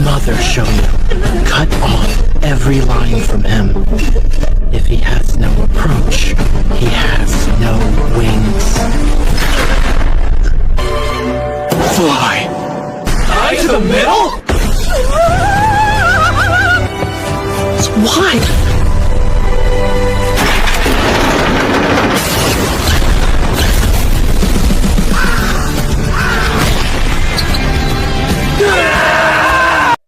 Mother Shoyo, cut off every line from him. If he has no approach, he has no wings. Fly! Tie to the middle? Why?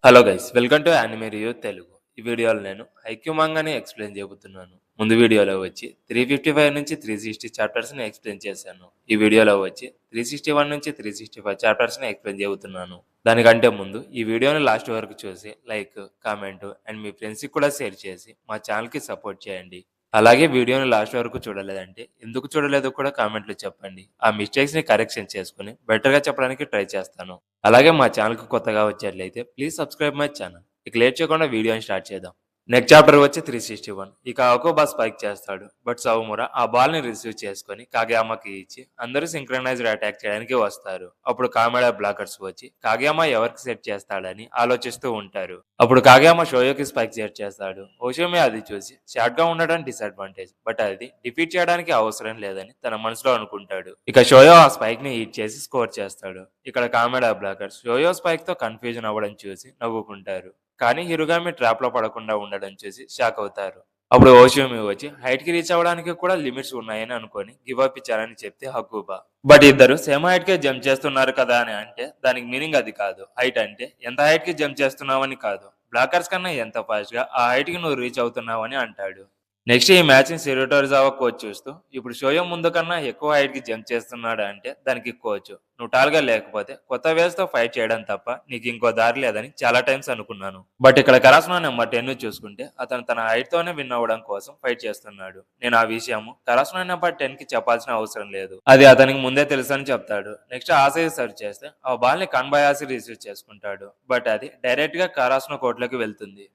Hello guys, welcome to anime review Telugu. ఈ వీడియోలో నేను Haikyuu మంగాని explain చేయబోతున్నాను. ముందు వీడియోలో వచ్చి 355 నుంచి 360 చాప్టర్స్ని explain చేశాను. ఈ వీడియోలో వచ్చి 361 నుంచి 365 చాప్టర్స్ని ఎక్స్ప్లెయిన్ చేయబోతున్నాను. దానికంటే ముందు ఈ వీడియోని లాస్ట్ వరకు చూసి లైక్, కామెంట్ అండ్ మీ ఫ్రెండ్స్కి కూడా షేర్ చేసి మా ఛానల్కి సపోర్ట్ చేయండి. అలాగే వీడియోని లాస్ట్ వరకు చూడలేదంటే ఎందుకు చూడలేదో కూడా కామెంట్లో చెప్పండి. ఆ మిస్టేక్స్ని కరెక్షన్ చేసుకుని బెటర్గా చెప్పడానికి ట్రై చేస్తాను. అలాగే మా ఛానల్కి కొత్తగా వచ్చేట్లయితే ప్లీజ్ సబ్స్క్రైబ్ మై ఛానల్. ఇక లేట్ చేయకుండా వీడియోని స్టార్ట్ చేద్దాం. నెక్స్ట్ చాప్టర్ వచ్చి 361. ఇక అకోబా స్పైక్ చేస్తాడు, బట్ సౌమురా ఆ బాల్ ని రిసీవ్ చేసుకుని కాగయామాకి ఇచ్చి అందరూ సింక్రనైజ్డ్ అటాక్ చేయడానికి వస్తారు. అప్పుడు కామెడా బ్లాకర్స్ వచ్చి కాగయామా ఎవరికి సెట్ చేస్తాడని ఆలోచిస్తూ ఉంటారు. అప్పుడు కాగయామా షోయోకి స్పైక్ సెట్ చేస్తాడు. ఓషోమి అది చూసి షార్ట్ గా ఉండడం డిసడ్వాంటేజ్, బట్ అది డిఫీట్ చేయడానికి అవసరం లేదని తన మనసులో అనుకుంటాడు. ఇక షోయో ఆ స్పైక్ ని హిట్ చేసి స్కోర్ చేస్తాడు. ఇక్కడ కామెడా బ్లాకర్స్ షోయో స్పైక్ తో కన్ఫ్యూజన్ అవ్వడం చూసి నవ్వుకుంటారు. కానీ హిరుగామి ట్రాప్ లో పడకుండా ఉండడం చూసి షాక్ అవుతారు. అప్పుడు ఓషియోమి వచ్చి హైట్ కి రీచ్ అవ్వడానికి కూడా లిమిట్స్ ఉన్నాయని అనుకొని గివ్ అప్ ఇచ్చారని చెప్తే హక్కుబా, బట్ ఇద్దరు సేమ్ హైట్ కే జంప్ చేస్తున్నారు కదా అని అంటే దానికి మీనింగ్ అది కాదు. హైట్ అంటే ఎంత హైట్ కి జంప్ చేస్తున్నావని కాదు, బ్లాకర్స్ కన్నా ఎంత ఫాస్ట్ గా ఆ హైట్ కి నువ్వు రీచ్ అవుతున్నావని అంటాడు. నెక్స్ట్ ఈ మ్యాచ్ ని సిరోటోరిజావా కోచ్ చూస్తూ ఇప్పుడు షోయో ముందు కన్నా ఎక్కువ హైట్ కి జంప్ చేస్తున్నాడు అంటే దానికి కోచ్ నువ్వు టాల్గా లేకపోతే కొత్త వేస్ తో ఫైట్ చేయడం తప్ప నీకు ఇంకో దారి లేదని చాలా టైమ్స్ అనుకున్నాను. బట్ ఇక్కడ కరాస్నో నెంబర్ 10 చూసుకుంటే అతను తన హైట్ తోనే విన్ అవ్వడం కోసం ఫైట్ చేస్తున్నాడు. నేను ఆ విషయము కరాస్నో నెంబర్ 10 కి చెప్పాల్సిన అవసరం లేదు, అది అతనికి ముందే తెలుసు అని చెప్తాడు. నెక్స్ట్ ఆసయి సర్చ్ చేస్తే ఆ బాల్ ని కన్బయాసి రిసీవ్ చేసుకుంటాడు, బట్ అది డైరెక్ట్ గా కరాస్నో కోర్టులోకి వెళ్తుంది.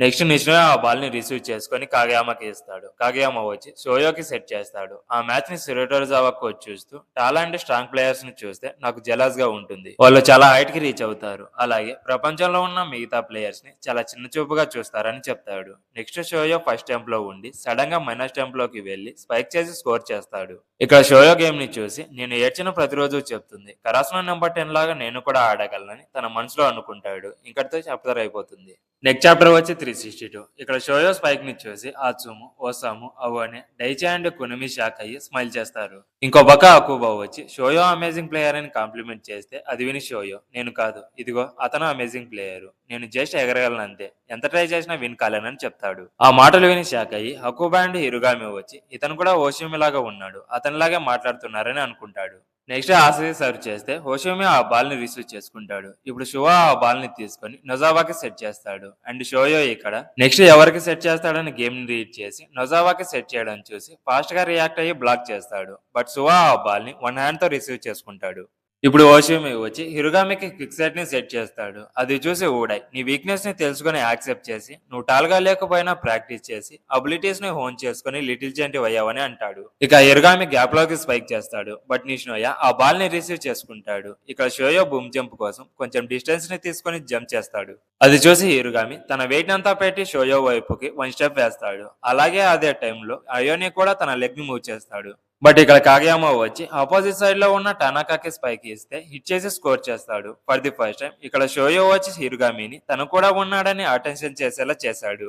నెక్స్ట్ నిష్ణో ఆ బాల్ ని రిసీవ్ చేసుకుని కాగయామాకి ఇస్తాడు. కాగయామా వచ్చి షోయోకి సెట్ చేస్తాడు. ఆ మ్యాచ్ ని సిరోటోరిజావా కోచ్ చూస్తూ టాలా అండ్ స్ట్రాంగ్ ప్లేయర్స్ ని చూస్తే నాకు జెలస్ గా ఉంటుంది, వాళ్ళు చాలా హైట్ కి రీచ్ అవుతారు, అలాగే ప్రపంచంలో ఉన్న మిగతా ప్లేయర్స్ ని చాలా చిన్న చూపుగా చూస్తారని చెప్తాడు. నెక్స్ట్ షోయో ఫస్ట్ టెంప్ లో ఉండి సడన్ గా మైనస్ టెంప్ లోకి వెళ్లి స్పైక్ చేసి స్కోర్ చేస్తాడు. ఇక్కడ షోయో గేమ్ ని చూసి నేను ఏడ్చిన ప్రతిరోజు చెప్తుంది కరాస్నో నెంబర్ 10 లాగా నేను కూడా ఆడగలనని తన మనసులో అనుకుంటాడు. ఇంకటితో చాప్టర్ అయిపోతుంది. నెక్స్ట్ చాప్టర్ వచ్చి 362. ఇక్కడ షోయో స్పైక్ ని చూసి ఆత్సుము, ఓసాము, అవోనే, డైచి అండ్ కునమి షాక్ అయ్యి స్మైల్ చేస్తారు. ఇంకో పక్క అకుబా వచ్చి షోయో అమేజింగ్ ప్లేయర్ అని కాంప్లిమెంట్ చేస్తే అది విని షోయో నేను కాదు, ఇదిగో అతను అమేజింగ్ ప్లేయర్, నేను జస్ట్ ఎగరగలను అంతే, ఎంత ట్రై చేసినా విన్ కాలేనని చెప్తాడు. ఆ మాటలు విని షాక్ అయ్యి అకుబా అండ్ హిరుగామి వచ్చి ఇతను కూడా ఓషిమి లాగా ఉన్నాడు, అతనిలాగే మాట్లాడుతున్నారని అనుకుంటాడు. నెక్స్ట్ ఆసయి సర్వ్ చేస్తే హోషోమి ఆ బాల్ ని రిసీవ్ చేసుకుంటాడు. ఇప్పుడు షువా ఆ బాల్ ని తీసుకొని నొజావాకి సెట్ చేస్తాడు. అండ్ షోయో ఇక్కడ నెక్స్ట్ ఎవరికి సెట్ చేస్తాడని గేమ్ ని రీడ్ చేసి నొజావాకి సెట్ చేయడం చూసి ఫాస్ట్ గా రియాక్ట్ అయ్యి బ్లాక్ చేస్తాడు. బట్ షువా ఆ బాల్ ని వన్ హ్యాండ్ తో రిసీవ్ చేసుకుంటాడు. ఇప్పుడు ఓషిమి వచ్చి హిరుగామికి క్విక్ సెట్ ని సెట్ చేస్తాడు. అది చూసి ఊడై నీ వీక్నెస్ ని తెలుసుకుని యాక్సెప్ట్ చేసి నువ్వు టాల్గా లేకపోయినా ప్రాక్టీస్ చేసి అబిలిటీస్ ని హోన్ చేసుకుని లిటిల్ జెంటివ్ అయ్యావని అంటాడు. ఇక హిరుగామి గ్యాప్ లోకి స్పైక్ చేస్తాడు, బట్ నిష్నోయ ఆ బాల్ ని రిసీవ్ చేసుకుంటాడు. ఇక్కడ షోయో బూమ్ జంప్ కోసం కొంచెం డిస్టెన్స్ ని తీసుకుని జంప్ చేస్తాడు. అది చూసి హిరుగామి తన వెయిట్ అంతా పెట్టి షోయో వైపుకి 1 స్టెప్ వేస్తాడు. అలాగే అదే టైంలో అయోని కూడా తన లెగ్ ని మూవ్ చేస్తాడు. బట్ ఇక్కడ కాగయామా వచ్చి ఆపోజిట్ సైడ్ లో ఉన్న టనాకాకి స్పైక్ ఇస్తే హిట్ చేసి స్కోర్ చేస్తాడు. ఫర్ ది ఫస్ట్ టైం ఇక్కడ షోయో వచ్చి హిరుగామిని తను కూడా ఉన్నాడని అటెన్షన్ చేసేలా చేశాడు.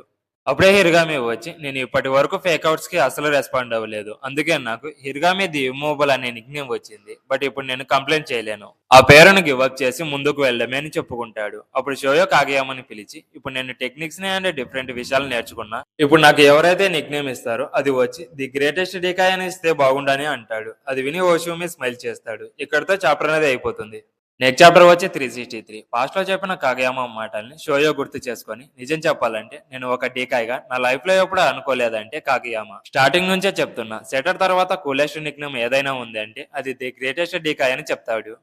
అప్పుడే హిరుగామి వచ్చి నేను ఇప్పటి వరకు ఫేక్అవుట్స్ కి అసలు రెస్పాండ్ అవ్వలేదు, అందుకే నాకు హిరుగామి ది ఇమ్మూబుల్ అనే నిక్నేమ్ వచ్చింది, బట్ ఇప్పుడు నేను కంప్లైంట్ చేయలేను, ఆ పేరును గివప్ చేసి ముందుకు వెళ్ళడమే అని చెప్పుకుంటాడు. అప్పుడు షోయో కాగయామని పిలిచి ఇప్పుడు నేను టెక్నిక్స్ ని అండ్ డిఫరెంట్ విషయాలు నేర్చుకున్నా, ఇప్పుడు నాకు ఎవరైతే నిక్నేమ్ ఇస్తారో అది వచ్చి ది గ్రేటెస్ట్ డికాయ్ అని ఇస్తే బాగుండని అంటాడు. అది విని ఓషోమి స్మైల్ చేస్తాడు. ఇక్కడితో చాప్టర్ అనేది అయిపోతుంది. నెక్స్ట్ చాప్టర్ వచ్చి 363. పాస్ట్ లో చెప్పిన కాగయామా మాటల్ని షోయో గుర్తు చేసుకొని నిజం చెప్పాలంటే నేను ఒక డీకాయ్గా నా లైఫ్ లో ఎప్పుడు అనుకోలేదంటే కాగయామా స్టార్టింగ్ నుంచే చెప్తున్నా, సెటర్ తర్వాత కూలెస్ట్ నిక్నేమ్ ఏదైనా ఉంది అంటే అది ది గ్రేటెస్ట్ డీకాయ్ అని చెప్తాడు.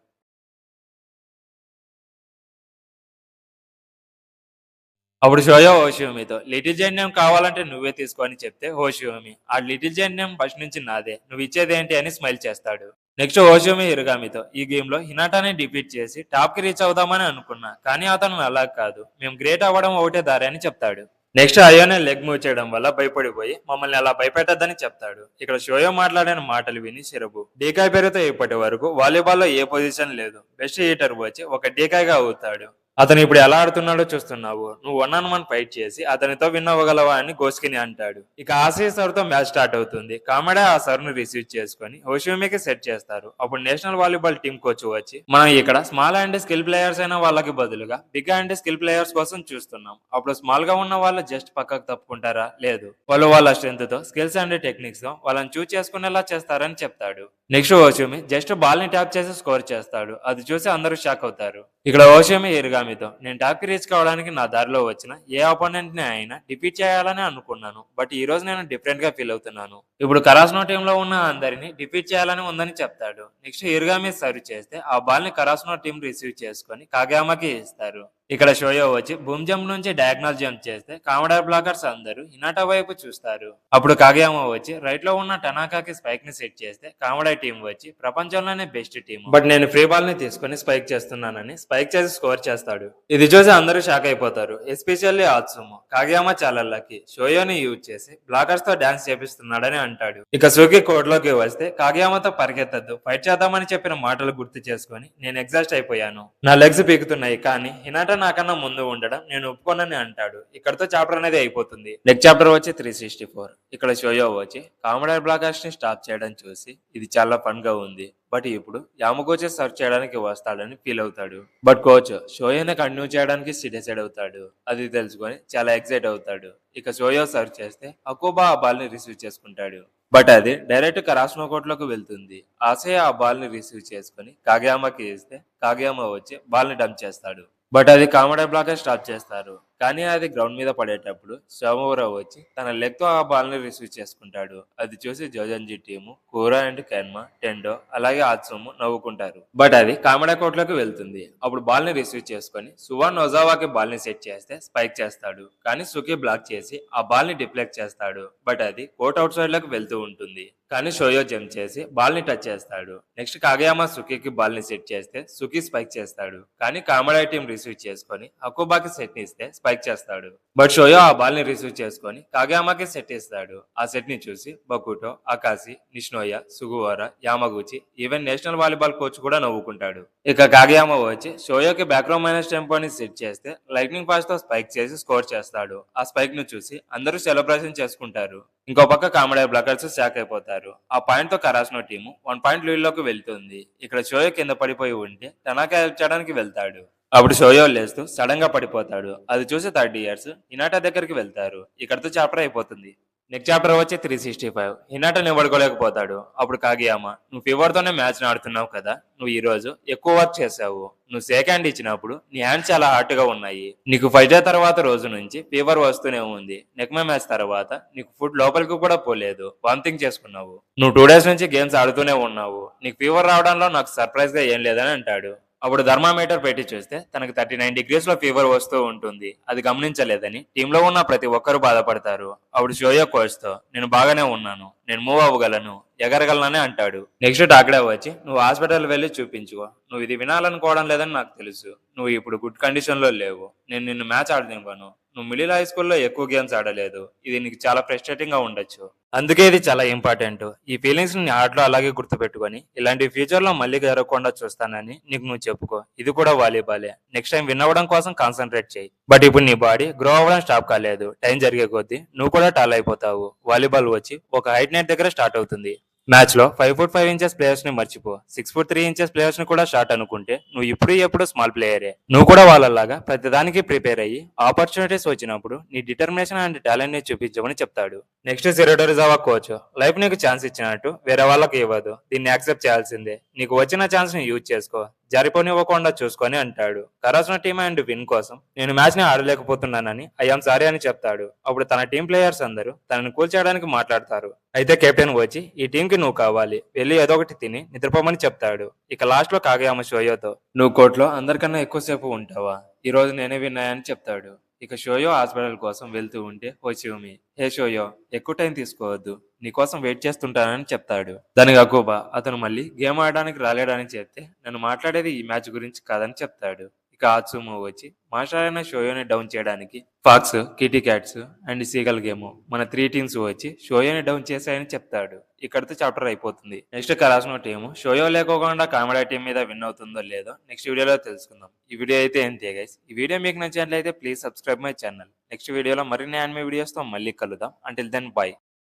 అప్పుడు షోయో హోషియోమితో లిటిల్ జైంట్ నేమ్ కావాలంటే నువ్వే తీసుకో అని చెప్తే హోషియోమి ఆ లిటిల్ జైంట్ నేమ్ ఫస్ట్ నుంచి నాదే, నువ్వు ఇచ్చేదేంటి అని స్మైల్ చేస్తాడు. నెక్స్ట్ హోషియోమి హిరుగామితో ఈ గేమ్ లో హినాటాని డిఫీట్ చేసి టాప్ కి రీచ్ అవుదామని అనుకున్నా, కానీ అతను అలా కాదు, మేము గ్రేట్ అవ్వడం ఒకటే దారి అని చెప్తాడు. నెక్స్ట్ అయోనే లెగ్ మూవ్ చేయడం వల్ల భయపడిపోయి మమ్మల్ని అలా భయపెట్టద్దని చెప్తాడు. ఇక్కడ షోయో మాట్లాడిన మాటలు విని శిరబు డీకాయ్ పేరుతో ఇప్పటి వరకు వాలీబాల్ లో ఏ పొజిషన్ లేదు, బెస్ట్ హీటర్ వచ్చి ఒక డీకాయ్ గా అవుతాడు. అతను ఇప్పుడు ఎలా ఆడుతున్నాడో చూస్తున్నావు, నువ్వు 1-on-1 ఫైట్ చేసి అతనితో విన్ అవ్వగలవా అని గోస్కిని అంటాడు. ఇక ఆసియా సర్ తో మ్యాచ్ స్టార్ట్ అవుతుంది. కామెడే ఆ సర్ ను రిసీవ్ చేసుకుని హోషియోమికి సెట్ చేస్తారు. అప్పుడు నేషనల్ వాలీబాల్ టీం కోచ్ వచ్చి మనం ఇక్కడ స్మాల్ అండ్ స్కిల్ ప్లేయర్స్ అయిన వాళ్ళకి బదులుగా బిగ్ అండ్ స్కిల్ ప్లేయర్స్ కోసం చూస్తున్నాం. అప్పుడు స్మాల్ గా ఉన్న వాళ్ళు జస్ట్ పక్కకు తప్పుకుంటారా? లేదు, వాళ్ళు వాళ్ళ స్ట్రెంత్ తో స్కిల్స్ అండ్ టెక్నిక్స్ తో వాళ్ళని చూస్ చేసుకునేలా చేస్తారని చెప్తాడు. నెక్స్ట్ హోషియోమి జస్ట్ బాల్ ని ట్యాప్ చేసి స్కోర్ చేస్తాడు. అది చూసి అందరూ షాక్ అవుతారు. ఇక్కడ హోషియోమి ఇరుగామితో నేను టాప్ కి రీచ్ కావడానికి నా దారిలో వచ్చిన ఏ అపోనెంట్ ని అయినా డిఫీట్ చేయాలని అనుకున్నాను, బట్ ఈ రోజు నేను డిఫరెంట్ గా ఫీల్ అవుతున్నాను. ఇప్పుడు కరాస్నో టీమ్ లో ఉన్న అందరినీ డిఫీట్ చేయాలని ఉందని చెప్తాడు. నెక్స్ట్ ఇరుగామి సర్వ్ చేస్తే ఆ బాల్ ని కరాస్నో టీం రిసీవ్ చేసుకుని కాగయామాకి ఇస్తారు. ఇక్కడ షోయో వచ్చి బూమ్ జంప్ నుంచి డయాగ్నల్ జంప్ చేస్తే కామెడా బ్లాకర్స్ అందరూ హినాటా వైపు చూస్తారు. అప్పుడు కాగయామా వచ్చి రైట్ లో ఉన్న టనాకాకి స్పైక్ ని సెట్ చేస్తే కామెడా టీం వచ్చి ప్రపంచంలోనే బెస్ట్ టీం, బట్ నేను ఫ్రీ బాల్ ని తీసుకుని స్పైక్ చేస్తున్నానని స్పైక్ చేసి స్కోర్ చేస్తాడు. ఇది చూసి అందరూ షాక్ అయిపోతారు, ఎస్పెషల్లీ ఆత్సుమో. కాగయామా చాలా లక్కీ, షోయోని యూజ్ చేసి బ్లాకర్స్ తో డాన్స్ చేపిస్తున్నాడని అంటాడు. ఇక సుకి కోర్ట్ లోకి వస్తే కాగయామాతో పరిగెత్తద్దు, ఫైట్ చేద్దామని చెప్పిన మాటలు గుర్తు చేసుకుని నేను ఎగ్జాస్ట్ అయిపోయాను, నా లెగ్స్ పీకుతున్నాయి, కానీ హినాటా నాకన్నా ముందు ఉండడం నేను ఒప్పుకోనని అంటాడు. ఇక్కడతో చాప్టర్ అనేది అయిపోతుంది. నెక్స్ట్ చాప్టర్ వచ్చి 364. ఇక్కడ షోయో వచ్చి కామెడీ బ్లాకర్స్ ని స్టాప్ చేయడం చూసి ఇది చాలా ఫన్ గా ఉంది, బట్ ఇప్పుడు యామగోచే సర్చ్ చేయడానికి వస్తాడని ఫీల్ అవుతాడు. బట్ కోచ్ షోయోని కంటిన్యూ చేయడానికి డిసైడ్ అవుతాడు. అది తెలుసుకొని చాలా ఎక్సైట్ అవుతాడు. ఇక షోయో సర్చ్ చేస్తే అకోబా ఆ బాల్ ని రిసీవ్ చేసుకుంటాడు, బట్ అది డైరెక్ట్ కరాస్నో కోర్ట్ లోకి వెళ్తుంది. ఆసే ఆ బాల్ ని రిసీవ్ చేసుకుని కాగయామాకి ఇస్తే కాగయామా వచ్చి బాల్ ని డంప్ చేస్తాడు, బట్ అది కామెడీ బ్లాకర్ స్టాప్ చేస్తారు. కానీ అది గ్రౌండ్ మీద పడేటప్పుడు సోమోరా వచ్చి తన లెగ్ తో ఆ బాల్ ని రిసీవ్ చేసుకుంటాడు. అది చూసి జోజంజి టీము కూరా అండ్ కెన్మా టెండో అలాగే ఆత్సుము నవ్వుకుంటారు. బట్ అది కామెడీ కోర్ట్ లోకి వెళ్తుంది. అప్పుడు బాల్ ని రిసీవ్ చేసుకుని సువాన్ నోజావాకి బాల్ ని సెట్ చేస్తే స్పైక్ చేస్తాడు, కానీ సుకి బ్లాక్ చేసి ఆ బాల్ ని డిఫ్లెక్ట్ చేస్తాడు. బట్ అది కోర్ట్ అవుట్ సైడ్ లోకి వెళ్తూ ఉంటుంది, కానీ షోయో జంప్ చేసి బాల్ ని టచ్ చేస్తాడు. నెక్స్ట్ కాగయామా సుకికి బాల్ ని సెట్ చేస్తే సుకి స్పైక్ చేస్తాడు, కానీ కామెడీ టీం రిసీవ్ చేసుకుని అకోబాకి సెట్ ఇస్తే స్పైక్ చేస్తాడు. బట్ షోయో ఆ బాల్ ని రిసీవ్ చేసుకుని కాగయామాకి సెట్ ఇస్తాడు. ఆ సెట్ ని చూసి Bokuto, Akaashi, Nishinoya, Sugawara, Yamaguchi even national volleyball coach కూడా నవ్వుకుంటాడు. ఇక కాగయామా వచ్చి షోయోకి బ్యాక్గ్రౌండ్ మైనస్ టెంపో ని సెట్ చేస్తే లైట్నింగ్ ఫాస్ట్ తో స్పైక్ చేసి స్కోర్ చేస్తాడు. ఆ స్పైక్ ను చూసి అందరూ సెలబ్రేషన్ చేసుకుంటారు. ఇంకో పక్క కామెడీ బ్లాకర్స్ షాక్ అయిపోతారు. ఆ పాయింట్ తో కరాస్నో టీము 1 పాయింట్ లీడ్ లోకి వెళ్తుంది. ఇక్కడ షోయో కింద పడిపోయి ఉంటే టనాకా హెల్ప్ చేయడానికి వెళ్తాడు. అప్పుడు షోయో లేస్తూ సడన్ గా పడిపోతాడు. అది చూసి 30 ఇయర్స్ హినాటా దగ్గరికి వెళ్తారు. ఇక్కడతో చాప్టర్ అయిపోతుంది. నెక్స్ట్ చాప్టర్ వచ్చి 365. హినాటా నిలబడుకోలేకపోతాడు. అప్పుడు కాగియామా నువ్వు ఫీవర్ తోనే మ్యాచ్ ఆడుతున్నావు కదా, నువ్వు ఈ రోజు ఎక్కువ వర్క్ చేసావు, నువ్వు సెకండ్ హ్యాండ్ ఇచ్చినప్పుడు నీ హ్యాండ్స్ చాలా హాట్ గా ఉన్నాయి, నీకు ఫైట్ తర్వాత రోజు నుంచి ఫీవర్ వస్తూనే ఉంది, నెక్మే మ్యాచ్ తర్వాత నీకు ఫుడ్ లోపలికి కూడా పోలేదు, వామిటింగ్ చేసుకున్నావు, నువ్వు 2 డేస్ నుంచి గేమ్స్ ఆడుతూనే ఉన్నావు, నీకు ఫీవర్ రావడంలో నాకు సర్ప్రైజ్ గా ఏం లేదని అంటాడు. అప్పుడు థర్మామీటర్ పెట్టి చూస్తే తనకి 39 degrees లో ఫీవర్ వస్తూ ఉంటుంది. అది గమనించలేదని టీంలో ఉన్న ప్రతి ఒక్కరు బాధపడతారు. అప్పుడు షోయో కోచ్ తో నేను బాగానే ఉన్నాను, నేను మూవ్ అవ్వగలను, ఎగరగలనని అంటాడు. నెక్స్ట్ టాక్డే వచ్చి నువ్వు హాస్పిటల్ వెళ్ళి చూపించుకో, నువ్వు ఇది వినాలనుకోవడం లేదని నాకు తెలుసు, నువ్వు ఇప్పుడు గుడ్ కండిషన్ లో లేవు, నేను నిన్ను మ్యాచ్ ఆడనివ్వను, నువ్వు మిడిల్ హై స్కూల్లో ఎక్కువ గేమ్స్ ఆడలేదు, ఇది నీకు చాలా ఫ్రస్ట్రేటింగ్ గా ఉండొచ్చు, అందుకే ఇది చాలా ఇంపార్టెంట్, ఈ ఫీలింగ్స్ ని ఆటలో అలాగే గుర్తుపెట్టుకొని ఇలాంటి ఫ్యూచర్ లో మళ్ళీ జరగకుండా చూస్తానని నీకు నువ్వు చెప్పుకో, ఇది కూడా వాలీబాలే, నెక్స్ట్ టైం విన్ అవ్వడం కోసం కాన్సన్ట్రేట్ చేయి, బట్ ఇప్పుడు నీ బాడీ గ్రో అవ్వడం స్టాప్ కాలేదు, టైం జరిగే కొద్దీ నువ్వు కూడా టాల్ అయిపోతావు, వాలీబాల్ వచ్చి ఒక హైట్ నెట్ దగ్గర స్టార్ట్ అవుతుంది, మ్యాచ్ లో 5'5" ప్లేయర్స్ ని మర్చిపో, 6'3" ప్లేయర్స్ ని కూడా షార్ట్ అనుకుంటే నువ్వు ఎప్పుడు స్మాల్ ప్లేయరే, నువ్వు కూడా వాళ్ళలాగా ప్రతిదానికి ప్రిపేర్ అయ్యి ఆపర్చునిటీస్ వచ్చినప్పుడు నీ డిటర్మినేషన్ అండ్ టాలెంట్ ని చూపించమని చెప్తాడు. నెక్స్ట్ సిరోడోరిజావా కోచ్ లైఫ్ నీకు ఛాన్స్ ఇచ్చినట్టు వేరే వాళ్ళకి ఇవ్వదు, దీన్ని యాక్సెప్ట్ చేయాల్సిందే, నీకు వచ్చిన ఛాన్స్ ని యూజ్ చేసుకో, జారిపోనివ్వకుండా చూసుకొని అంటాడు. కరాస్నో టీమ్ అండ్ విన్ కోసం నేను మ్యాచ్ ని ఆడలేకపోతున్నానని ఐఎమ్ సారీ అని చెప్తాడు. అప్పుడు తన టీం ప్లేయర్స్ అందరూ తనని కూల్ చేయడానికి మాట్లాడతారు. అయితే కెప్టెన్ వచ్చి ఈ టీం కి నువ్వు కావాలి, వెళ్ళి ఏదో ఒకటి తిని నిద్రపోమని చెప్తాడు. ఇక లాస్ట్ లో కాగయామ షోయోతో నువ్వు కోర్టులో అందరికన్నా ఎక్కువసేపు ఉంటావా, ఈ రోజు నేనే విన్నాయని చెప్తాడు. ఇక షోయో హాస్పిటల్ కోసం వెళ్తూ ఉంటే హోచియోమి, హే షోయో, ఎక్కువ టైం తీసుకోవద్దు, నీకోసం వెయిట్ చేస్తుంటానని చెప్తాడు. దానికి అకోబా అతను మళ్ళీ గేమ్ ఆడడానికి రాలేడని చెప్తే నన్ను మాట్లాడేది ఈ మ్యాచ్ గురించి కాదని చెప్తాడు. ఇక ఆత్సుమో వచ్చి మాస్టర్ అయిన షోయోని డౌన్ చేయడానికి fox, kitty cats and seagull game మన 3 టీమ్స్ వచ్చి షోయోని డౌన్ చేశాయని చెప్తాడు. ఇక్కడితో చాప్టర్ అయిపోతుంది. నెక్స్ట్ కరాస్నో టీము షోయో లేకోకుండా కామెడీ టీం మీద విన్ అవుతుందో లేదో నెక్స్ట్ వీడియోలో తెలుసుకుందాం. ఈ వీడియో అయితే అంతే గైస్. ఈ వీడియో మీకు నచ్చినట్లయితే please subscribe my channel. Next వీడియోలో మరిన్ని యానిమే వీడియోస్తో మళ్ళీ కలుద్దాం. Until then by.